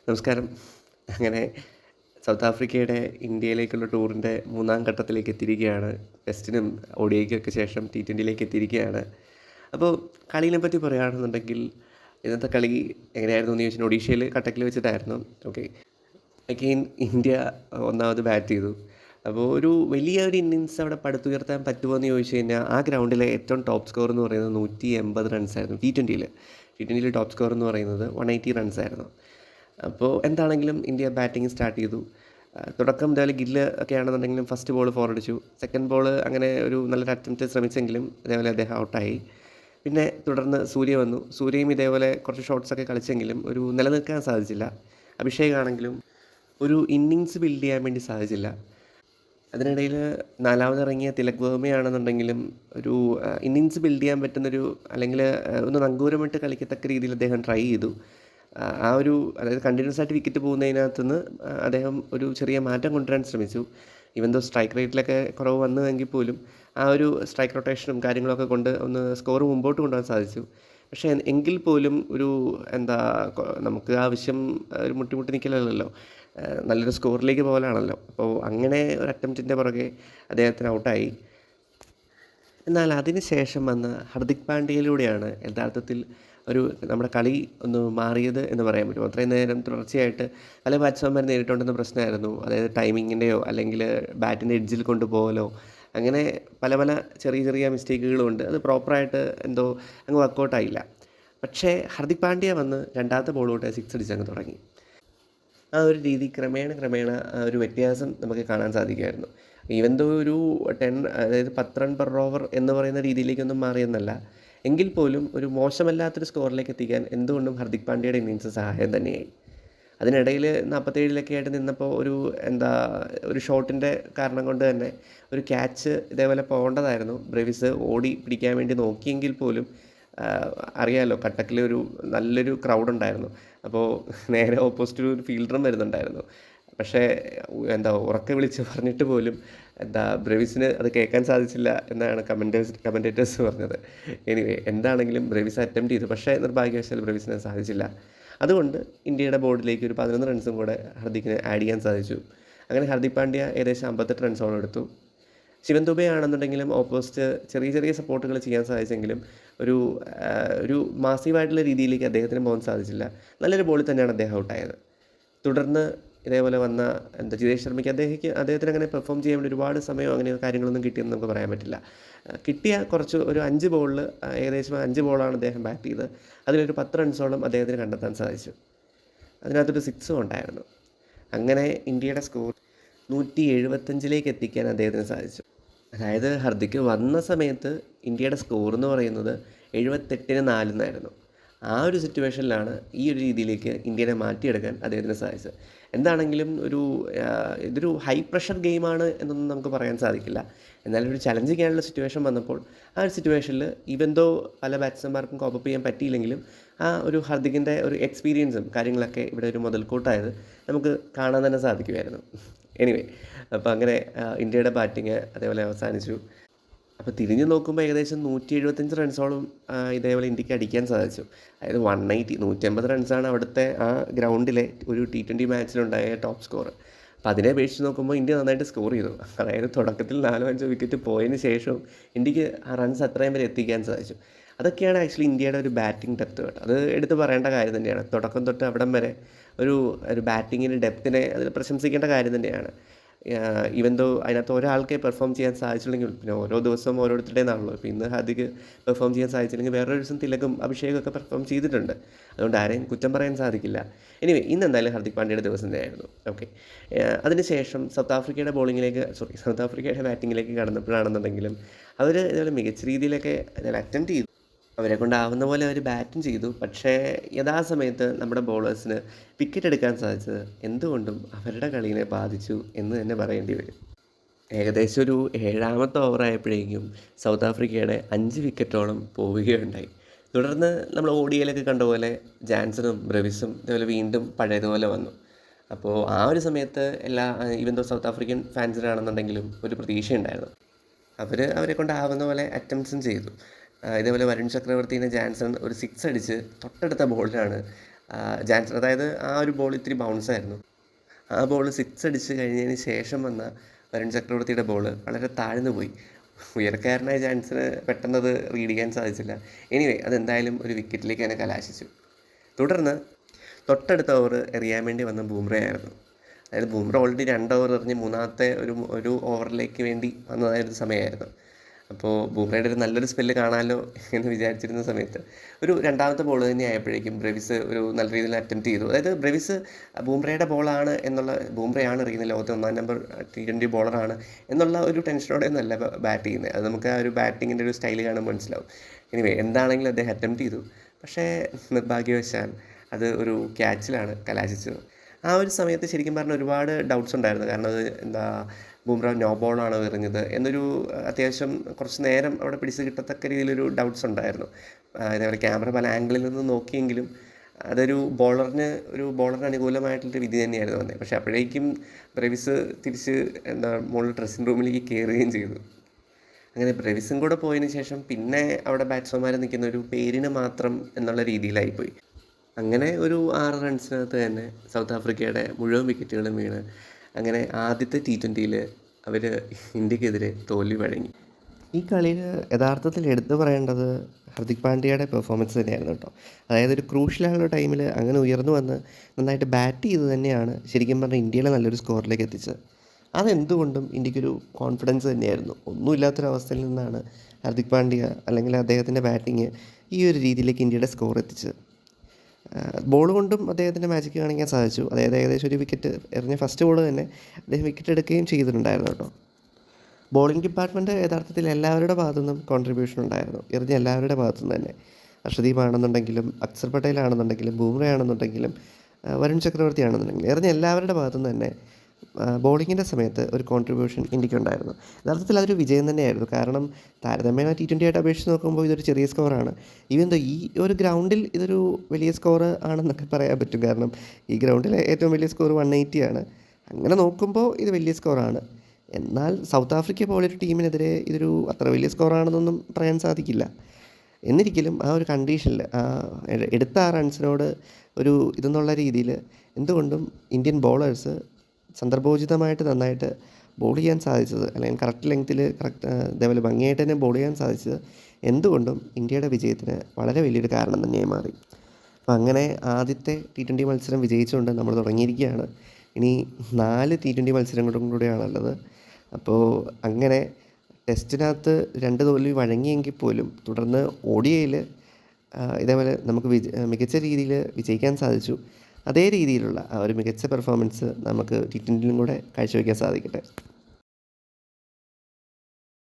നമസ്കാരം. അങ്ങനെ സൗത്ത് ആഫ്രിക്കയുടെ ഇന്ത്യയിലേക്കുള്ള ടൂറിൻ്റെ മൂന്നാം ഘട്ടത്തിലേക്ക് എത്തിയിരിക്കുകയാണ്. ടെസ്റ്റിനും ഒഡിഐക്കൊക്കെ ശേഷം T20യിലേക്ക് എത്തിയിരിക്കുകയാണ്. അപ്പോൾ കളീനെ പറ്റി പറയുകയാണെന്നുണ്ടെങ്കിൽ ഇന്നത്തെ കളി എങ്ങനെയായിരുന്നു എന്ന് ചോദിച്ചാൽ ഒഡീഷയിൽ കട്ടക്കിൽ വെച്ചിട്ടായിരുന്നു. ഓക്കെ. അഗെയിൻ ഇന്ത്യ ഒന്നാമത് ബാറ്റ് ചെയ്തു. അപ്പോൾ ഒരു വലിയൊരു ഇന്നിങ്സ് അവിടെ പടുത്തുയർത്താൻ പറ്റുമോ എന്ന് ചോദിച്ചു കഴിഞ്ഞാൽ ആ ഗ്രൗണ്ടിലെ ഏറ്റവും ടോപ്പ് സ്കോർ എന്ന് പറയുന്നത് 180 റൺസായിരുന്നു. T20യിൽ ടോപ്പ് സ്കോർ എന്ന് പറയുന്നത് 180 റൺസായിരുന്നു. അപ്പോൾ എന്താണെങ്കിലും ഇന്ത്യ ബാറ്റിംഗ് സ്റ്റാർട്ട് ചെയ്തു. തുടക്കം ഇതേപോലെ ഗില്ല് ഒക്കെ ആണെന്നുണ്ടെങ്കിലും ഫസ്റ്റ് ബോൾ ഫോർ അടിച്ചു. സെക്കൻഡ് ബോൾ അങ്ങനെ ഒരു നല്ലൊരു അറ്റംപ്റ്റ് ശ്രമിച്ചെങ്കിലും ഇതേപോലെ അദ്ദേഹം ഔട്ടായി. പിന്നെ തുടർന്ന് സൂര്യ വന്നു. സൂര്യയും ഇതേപോലെ കുറച്ച് ഷോട്ട്സൊക്കെ കളിച്ചെങ്കിലും ഒരു നിലനിൽക്കാൻ സാധിച്ചില്ല. അഭിഷേക് ആണെങ്കിലും ഒരു ഇന്നിങ്സ് ബിൽഡ് ചെയ്യാൻ വേണ്ടി സാധിച്ചില്ല. അതിനിടയിൽ നാലാമതിറങ്ങിയ തിലക് വർമ്മയാണെന്നുണ്ടെങ്കിലും ഒരു ഇന്നിങ്സ് ബിൽഡ് ചെയ്യാൻ പറ്റുന്നൊരു അല്ലെങ്കിൽ ഒന്ന് നങ്കൂരമിട്ട് കളിക്കത്തക്ക രീതിയിൽ അദ്ദേഹം ട്രൈ ചെയ്തു. അതായത് കണ്ടിന്യൂസ് ആയിട്ട് വിക്കറ്റ് പോകുന്നതിനകത്തുനിന്ന് അദ്ദേഹം ഒരു ചെറിയ മാറ്റം കൊണ്ടുവരാൻ ശ്രമിച്ചു. ഈവൻ ദോ സ്ട്രൈക്ക് റേറ്റിലൊക്കെ കുറവ് വന്നതെങ്കിൽ പോലും ആ ഒരു സ്ട്രൈക്ക് റൊട്ടേഷനും കാര്യങ്ങളൊക്കെ കൊണ്ട് ഒന്ന് സ്കോർ മുമ്പോട്ട് കൊണ്ടുപോകാൻ സാധിച്ചു. പക്ഷേ എങ്കിൽ പോലും ഒരു നമുക്ക് ആവശ്യം ഒരു മുട്ടി നിൽക്കലല്ലോ, നല്ലൊരു സ്കോറിലേക്ക് പോകലാണല്ലോ. അപ്പോൾ അങ്ങനെ ഒരു അറ്റംപ്റ്റിൻ്റെ പുറകെ അദ്ദേഹത്തിന് ഔട്ടായി. എന്നാൽ അതിന് ശേഷം വന്ന ഹർദിക് പാണ്ഡ്യയിലൂടെയാണ് യഥാർത്ഥത്തിൽ നമ്മുടെ കളി ഒന്ന് മാറിയത് എന്ന് പറയാൻ പറ്റും. അത്രയും നേരം തുടർച്ചയായിട്ട് പല ബാറ്റ്സ്മാൻമാർ നേരിട്ടുകൊണ്ടുവന്ന പ്രശ്നമായിരുന്നു. അതായത് ടൈമിങ്ങിൻ്റെയോ അല്ലെങ്കിൽ ബാറ്റിൻ്റെ എഡ്ജിൽ കൊണ്ടുപോകലോ അങ്ങനെ പല ചെറിയ ചെറിയ മിസ്റ്റേക്കുകളുമുണ്ട്. അത് പ്രോപ്പറായിട്ട് എന്തോ അങ്ങ് വർക്കൗട്ടായില്ല. പക്ഷേ ഹർദിക് പാണ്ഡ്യ വന്ന് രണ്ടാമത്തെ ബോൾ തൊട്ട് 6 അടിച്ചങ്ങ് തുടങ്ങി. ആ ഒരു രീതി ക്രമേണ ഒരു വ്യത്യാസം നമുക്ക് കാണാൻ സാധിക്കുമായിരുന്നു. ഈവൻ ദോ ഒരു 10 റൺ പെർ ഓവർ എന്ന് പറയുന്ന രീതിയിലേക്കൊന്നും മാറിയെന്നല്ല, എങ്കിൽ പോലും ഒരു മോശമല്ലാത്തൊരു സ്കോറിലേക്ക് എത്തിക്കാൻ എന്തുകൊണ്ടും ഹർദിക് പാണ്ഡ്യയുടെ ഇന്നിങ്സ് സഹായം തന്നെയായി. അതിനിടയിൽ 47 ആയിട്ട് നിന്നപ്പോൾ ഒരു ഷോട്ടിൻ്റെ കാരണം കൊണ്ട് തന്നെ ഒരു ക്യാച്ച് ഇതേപോലെ പോകേണ്ടതായിരുന്നു. ബ്രെവിസ് ഓടി പിടിക്കാൻ വേണ്ടി നോക്കിയെങ്കിൽ പോലും അറിയാമല്ലോ, കട്ടക്കിൽ നല്ലൊരു ക്രൗഡുണ്ടായിരുന്നു. അപ്പോൾ നേരെ ഓപ്പോസിറ്റ് ഒരു ഫീൽഡറും വരുന്നുണ്ടായിരുന്നു. പക്ഷേ ഉറക്കെ വിളിച്ച് പറഞ്ഞിട്ട് പോലും ബ്രെവിസിന് അത് കേൾക്കാൻ സാധിച്ചില്ല എന്നാണ് കമൻറ്റേറ്റേഴ്സ് പറഞ്ഞത്. എനിവേ, എന്താണെങ്കിലും ബ്രെവിസ് അറ്റംപ്റ്റ് ചെയ്തു. പക്ഷേ നിർഭാഗ്യവശാൽ ബ്രെവിസിന് സാധിച്ചില്ല. അതുകൊണ്ട് ഇന്ത്യയുടെ ബോർഡിലേക്ക് ഒരു 11 റൺസും കൂടെ ഹർദിക്കിന് ആഡ് ചെയ്യാൻ സാധിച്ചു. അങ്ങനെ ഹർദിക് പാണ്ഡ്യ ഏകദേശം 58 റൺസോളം എടുത്തു. ശിവൻ ദുബെ ആണെന്നുണ്ടെങ്കിലും ഓപ്പോസിറ്റ് ചെറിയ സപ്പോർട്ടുകൾ ചെയ്യാൻ സാധിച്ചെങ്കിലും ഒരു മാസീവായിട്ടുള്ള രീതിയിലേക്ക് അദ്ദേഹത്തിന് പോകാൻ സാധിച്ചില്ല. നല്ലൊരു ബോളിൽ തന്നെയാണ് അദ്ദേഹം ഔട്ടായത്. തുടർന്ന് ഇതേപോലെ വന്ന ജിതേഷ് ശർമ്മയ്ക്ക് അദ്ദേഹത്തിന് അങ്ങനെ പെർഫോം ചെയ്യാൻ വേണ്ടി ഒരുപാട് സമയം അങ്ങനെ കാര്യങ്ങളൊന്നും കിട്ടിയെന്ന് നമുക്ക് പറയാൻ പറ്റില്ല. കിട്ടിയ ഒരു 5 ബോളിൽ ഏകദേശം 5 ബോളാണ് അദ്ദേഹം ബാറ്റ് ചെയ്തത്. അതിലൊരു 10 റൺസോളം അദ്ദേഹത്തിന് കണ്ടെത്താൻ സാധിച്ചു. അതിനകത്തൊരു 6ഉം ഉണ്ടായിരുന്നു. അങ്ങനെ ഇന്ത്യയുടെ സ്കോർ 175ലേക്ക് എത്തിക്കാൻ അദ്ദേഹത്തിന് സാധിച്ചു. അതായത് ഹർദിക്ക് വന്ന സമയത്ത് ഇന്ത്യയുടെ സ്കോർ എന്ന് പറയുന്നത് 78-4 എന്നായിരുന്നു. ആ ഒരു സിറ്റുവേഷനിലാണ് ഈ ഒരു രീതിയിലേക്ക് ഇന്ത്യനെ മാറ്റിയെടുക്കാൻ അദ്ദേഹത്തിന് സാധിച്ചത്. എന്താണെങ്കിലും ഇതൊരു ഹൈ പ്രഷർ ഗെയിമാണ് എന്നൊന്നും നമുക്ക് പറയാൻ സാധിക്കില്ല. എന്നാലും ഒരു ചലഞ്ച് ചെയ്യാനുള്ള സിറ്റുവേഷൻ വന്നപ്പോൾ ആ ഒരു സിറ്റുവേഷനിൽ ഈവൻ ദോ പല ബാറ്റ്സ്മാൻമാർക്കും കോപ്പ് ചെയ്യാൻ പറ്റിയില്ലെങ്കിലും ആ ഒരു ഹർദിക്കിൻ്റെ ഒരു എക്സ്പീരിയൻസും കാര്യങ്ങളൊക്കെ ഇവിടെ ഒരു മുതൽക്കൂട്ടായത് നമുക്ക് കാണാൻ തന്നെ സാധിക്കുമായിരുന്നു. എനിവേ, അപ്പോൾ അങ്ങനെ ഇന്ത്യയുടെ ബാറ്റിങ് അതേപോലെ അവസാനിച്ചു. അപ്പോൾ തിരിഞ്ഞ് നോക്കുമ്പോൾ ഏകദേശം 175 റൺസോളം ഇതേപോലെ ഇന്ത്യക്ക് അടിക്കാൻ സാധിച്ചു. അതായത് 180 റൺസാണ് അവിടുത്തെ ആ ഗ്രൗണ്ടിലെ ഒരു T20 മാച്ചിലുണ്ടായ ടോപ്പ് സ്കോർ. അപ്പോൾ അതിനെ അപേക്ഷിച്ച് നോക്കുമ്പോൾ ഇന്ത്യ നന്നായിട്ട് സ്കോർ ചെയ്തു. അതായത് തുടക്കത്തിൽ 4-5 വിക്കറ്റ് പോയതിന് ശേഷവും ഇന്ത്യക്ക് ആ റൺസ് അത്രയും വരെ എത്തിക്കാൻ സാധിച്ചു. അതൊക്കെയാണ് ആക്ച്വലി ഇന്ത്യയുടെ ഒരു ബാറ്റിംഗ് ഡെപ്ത് കേട്ടോ. അത് എടുത്ത് പറയേണ്ട കാര്യം തന്നെയാണ്. തുടക്കം തൊട്ട് അവിടം വരെ ഒരു ബാറ്റിങ്ങിൻ്റെ ഡെപ്തിനെ അതിൽ പ്രശംസിക്കേണ്ട കാര്യം തന്നെയാണ്. ഈവൻ ദോ അതിനകത്ത് ഒരാൾക്കേ പെർഫോം ചെയ്യാൻ സാധിച്ചില്ലെങ്കിൽ പിന്നെ ഓരോ ദിവസവും ഓരോരുത്തരുടേതാണല്ലോ. ഇപ്പോൾ ഇന്ന് ഹർദിക്ക് പെർഫോം ചെയ്യാൻ സാധിച്ചില്ലെങ്കിൽ വേറൊരു ദിവസം തിലകും അഭിഷേകൊക്കെ പെർഫോം ചെയ്തിട്ടുണ്ട്. അതുകൊണ്ട് ആരെയും കുറ്റം പറയാൻ സാധിക്കില്ല. ഇനി ഇന്ന് എന്തായാലും ഹർദിക് പാണ്ഡ്യയുടെ ദിവസം തന്നെയായിരുന്നു. ഓക്കെ. അതിനുശേഷം സൗത്ത് ആഫ്രിക്കയുടെ ബാറ്റിങ്ങിലേക്ക് കടന്നപ്പോഴാണെന്നുണ്ടെങ്കിലും അവർ ഇതുപോലെ മികച്ച രീതിയിലൊക്കെ അറ്റംപ്റ്റ് ചെയ്തു. അവരെ കൊണ്ടാവുന്ന പോലെ അവർ ബാറ്റും ചെയ്തു. പക്ഷേ യഥാസമയത്ത് നമ്മുടെ ബോളേഴ്സിന് വിക്കറ്റ് എടുക്കാൻ സാധിച്ചത് എന്തുകൊണ്ടും അവരുടെ കളിയെ ബാധിച്ചു എന്ന് തന്നെ പറയേണ്ടി വരും. ഏകദേശം ഒരു 7ാമത്തെ ഓവറായപ്പോഴേക്കും സൗത്ത് ആഫ്രിക്കയുടെ 5 വിക്കറ്റോളം പോവുകയുണ്ടായി. തുടർന്ന് നമ്മൾ ODIയിലൊക്കെ കണ്ട പോലെ ജാൻസണും ബ്രെവിസും ഇതുപോലെ വീണ്ടും പഴയതുപോലെ വന്നു. അപ്പോൾ ആ ഒരു സമയത്ത് ഈവൻ ദോ സൗത്ത് ആഫ്രിക്കൻ ഫാൻസിനാണെന്നുണ്ടെങ്കിലും ഒരു പ്രതീക്ഷയുണ്ടായിരുന്നു. അവരെ കൊണ്ടാവുന്ന പോലെ അറ്റംപ്റ്റ്സും ചെയ്തു. ഇതേപോലെ വരുൺ ചക്രവർത്തിനെ ജാൻസൺ ഒരു 6 അടിച്ച് തൊട്ടടുത്ത ബോളിലാണ് ജാൻസൺ, അതായത് ആ ഒരു ബോൾ ഇത്തിരി ബൗൺസായിരുന്നു. ആ ബോൾ സിക്സ് അടിച്ച് കഴിഞ്ഞതിന് ശേഷം വന്ന വരുൺ ചക്രവർത്തിയുടെ ബോൾ വളരെ താഴ്ന്നു പോയി. ഉയരക്കാരനായ ജാൻസന് പെട്ടെന്നത് റീഡ് ചെയ്യാൻ സാധിച്ചില്ല. എനിവേ, അതെന്തായാലും ഒരു വിക്കറ്റിലേക്ക് തന്നെ കലാശിച്ചു. തുടർന്ന് തൊട്ടടുത്ത ഓവർ എറിയാൻ വേണ്ടി വന്ന ബൂംറയായിരുന്നു. അതായത് ബൂംറ ഓൾറെഡി 2 ഓവർ എറിഞ്ഞ് മൂന്നാമത്തെ ഒരു ഓവറിലേക്ക് വേണ്ടി വന്നതായൊരു സമയമായിരുന്നു. അപ്പോൾ ബൂംറയുടെ ഒരു നല്ലൊരു സ്പെല്ല് കാണാമല്ലോ എന്ന് വിചാരിച്ചിരുന്ന സമയത്ത് ഒരു രണ്ടാമത്തെ ബോൾ തന്നെ ആയപ്പോഴേക്കും ബ്രെവിസ് ഒരു നല്ല രീതിയിൽ അറ്റംപ്റ്റ് ചെയ്തു. അതായത് ബ്രെവിസ് ബൂംറയുടെ ബോളാണ് എന്നുള്ള, ബൂംറയാണ് എറിയുന്നത്, ലോകത്തെ 1-ാം നമ്പർ T20 ബോളറാണ് എന്നുള്ള ഒരു ടെൻഷനോടെ ഒന്നല്ല ബാറ്റ് ചെയ്യുന്നത്. അത് നമുക്ക് ആ ഒരു ബാറ്റിങ്ങിൻ്റെ ഒരു സ്റ്റൈൽ കാണുമ്പോൾ മനസ്സിലാവും. എനിവേ, എന്താണെങ്കിലും അദ്ദേഹം അറ്റംപ്റ്റ് ചെയ്തു. പക്ഷേ നിർഭാഗ്യവശാൽ അത് ഒരു ക്യാച്ചിലാണ് കലാശിച്ചത്. ആ ഒരു സമയത്ത് ശരിക്കും പറഞ്ഞാൽ ഒരുപാട് ഡൗട്ട്സ് ഉണ്ടായിരുന്നു. കാരണം അത് ബൂംറ നോ ബോളാണോ എറിഞ്ഞത് എന്നൊരു അത്യാവശ്യം കുറച്ച് നേരം അവിടെ പിടിച്ച് കിട്ടത്തക്ക രീതിയിലൊരു ഡൗട്ട്സ് ഉണ്ടായിരുന്നു. ഇതേപോലെ ക്യാമറ പല ആംഗിളിൽ നിന്ന് നോക്കിയെങ്കിലും അതൊരു ബോളറിന് അനുകൂലമായിട്ടുള്ളൊരു വിധി തന്നെയായിരുന്നു വന്നത്. പക്ഷേ അപ്പോഴേക്കും ബ്രെവിസ് തിരിച്ച് മുകളിൽ ഡ്രസ്സിംഗ് റൂമിലേക്ക് കയറുകയും ചെയ്തു. അങ്ങനെ ബ്രെവിസും കൂടെ പോയതിന് ശേഷം പിന്നെ അവിടെ ബാറ്റ്സ്മാൻമാർ നിൽക്കുന്ന ഒരു പേരിന് മാത്രം എന്നുള്ള രീതിയിലായിപ്പോയി. അങ്ങനെ ഒരു 6 റൺസിനകത്ത് തന്നെ സൗത്ത് ആഫ്രിക്കയുടെ മുഴുവൻ വിക്കറ്റുകളും വീണ് അങ്ങനെ ആദ്യത്തെ T20യിൽ അവർ ഇന്ത്യക്കെതിരെ തോൽവി വഴങ്ങി. ഈ കളിയിൽ യഥാർത്ഥത്തിൽ എടുത്തു പറയേണ്ടത് ഹർദിക് പാണ്ഡ്യയുടെ പെർഫോമൻസ് തന്നെയായിരുന്നു കേട്ടോ. അതായത് ഒരു ക്രൂഷ്യലായുള്ള ടൈമിൽ അങ്ങനെ ഉയർന്നു വന്ന് നന്നായിട്ട് ബാറ്റ് ചെയ്ത് തന്നെയാണ് ശരിക്കും പറഞ്ഞാൽ ഇന്ത്യയിലെ നല്ലൊരു സ്കോറിലേക്ക് എത്തിച്ചത്. അതെന്തുകൊണ്ടും ഇന്ത്യക്കൊരു കോൺഫിഡൻസ് തന്നെയായിരുന്നു. ഒന്നുമില്ലാത്തൊരവസ്ഥയിൽ നിന്നാണ് ഹർദിക് പാണ്ഡ്യ അല്ലെങ്കിൽ അദ്ദേഹത്തിൻ്റെ ബാറ്റിങ് ഈ ഒരു രീതിയിലേക്ക് ഇന്ത്യയുടെ സ്കോർ എത്തിച്ചത്. ബോൾ കൊണ്ടും അദ്ദേഹത്തിൻ്റെ മാജിക്ക് കാണിക്കാൻ സാധിച്ചു. അതായത് ഏകദേശം ഒരു വിക്കറ്റ് എറിഞ്ഞ ഫസ്റ്റ് ബോൾ തന്നെ അദ്ദേഹം വിക്കറ്റ് എടുക്കുകയും ചെയ്തിട്ടുണ്ടായിരുന്നു കേട്ടോ. ബോളിംഗ് ഡിപ്പാർട്ട്മെൻറ്റ് യഥാർത്ഥത്തിൽ എല്ലാവരുടെ ഭാഗത്തു നിന്നും കോൺട്രിബ്യൂഷൻ ഉണ്ടായിരുന്നു. എറിഞ്ഞ എല്ലാവരുടെ ഭാഗത്തു നിന്ന് തന്നെ, അർഷദീപ് ആണെന്നുണ്ടെങ്കിലും അക്സർ പട്ടേൽ ആണെന്നുണ്ടെങ്കിലും ബൂംറ ആണെന്നുണ്ടെങ്കിലും വരുൺ ചക്രവർത്തി ആണെന്നുണ്ടെങ്കിലും എറിഞ്ഞ എല്ലാവരുടെ ഭാഗത്തു നിന്ന് തന്നെ ബോളിങ്ങിൻ്റെ സമയത്ത് ഒരു കോൺട്രിബ്യൂഷൻ ഇന്ത്യക്കുണ്ടായിരുന്നു. യഥാർത്ഥത്തിൽ അതൊരു വിജയം തന്നെയായിരുന്നു. കാരണം താരതമ്യേന T20 ആയിട്ട് അപേക്ഷിച്ച് നോക്കുമ്പോൾ ഇതൊരു ചെറിയ സ്കോറാണ്. ഈവൻ ദോ ഈ ഒരു ഗ്രൗണ്ടിൽ ഇതൊരു വലിയ സ്കോർ ആണെന്നൊക്കെ പറയാൻ പറ്റും. കാരണം ഈ ഗ്രൗണ്ടിലെ ഏറ്റവും വലിയ സ്കോർ 180 ആണ്. അങ്ങനെ നോക്കുമ്പോൾ ഇത് വലിയ സ്കോറാണ്. എന്നാൽ സൗത്ത് ആഫ്രിക്ക പോലൊരു ടീമിനെതിരെ ഇതൊരു അത്ര വലിയ സ്കോറാണെന്നൊന്നും പറയാൻ സാധിക്കില്ല. എന്നിരിക്കലും ആ ഒരു കണ്ടീഷനിൽ എടുത്ത ആ റൺസിനോട് ഒരു ഇതെന്നുള്ള രീതിയിൽ എന്തുകൊണ്ടും ഇന്ത്യൻ ബോളേഴ്സ് സന്ദർഭോചിതമായിട്ട് നന്നായിട്ട് ബോൾ ചെയ്യാൻ സാധിച്ചത്, അല്ലെങ്കിൽ കറക്റ്റ് ലെങ്ത്തിൽ ഇതേപോലെ ഭംഗിയായിട്ട് തന്നെ ബോൾ ചെയ്യാൻ സാധിച്ചത് എന്തുകൊണ്ടും ഇന്ത്യയുടെ വിജയത്തിന് വളരെ വലിയൊരു കാരണം തന്നെയായി മാറി. അപ്പം അങ്ങനെ ആദ്യത്തെ T20 മത്സരം വിജയിച്ചുകൊണ്ട് നമ്മൾ തുടങ്ങിയിരിക്കുകയാണ്. ഇനി 4 T20 മത്സരങ്ങളും കൂടെയാണുള്ളത്. അപ്പോൾ അങ്ങനെ ടെസ്റ്റിനകത്ത് 2 തോൽവി വഴങ്ങിയെങ്കിൽ പോലും തുടർന്ന് ODIയിൽ ഇതേപോലെ നമുക്ക് മികച്ച രീതിയിൽ വിജയിക്കാൻ സാധിച്ചു. അതേ രീതിയിലുള്ള ആ ഒരു മികച്ച പെർഫോമൻസ് നമുക്ക് T20യിലും കൂടെ കാഴ്ചവെക്കാൻ സാധിക്കട്ടെ.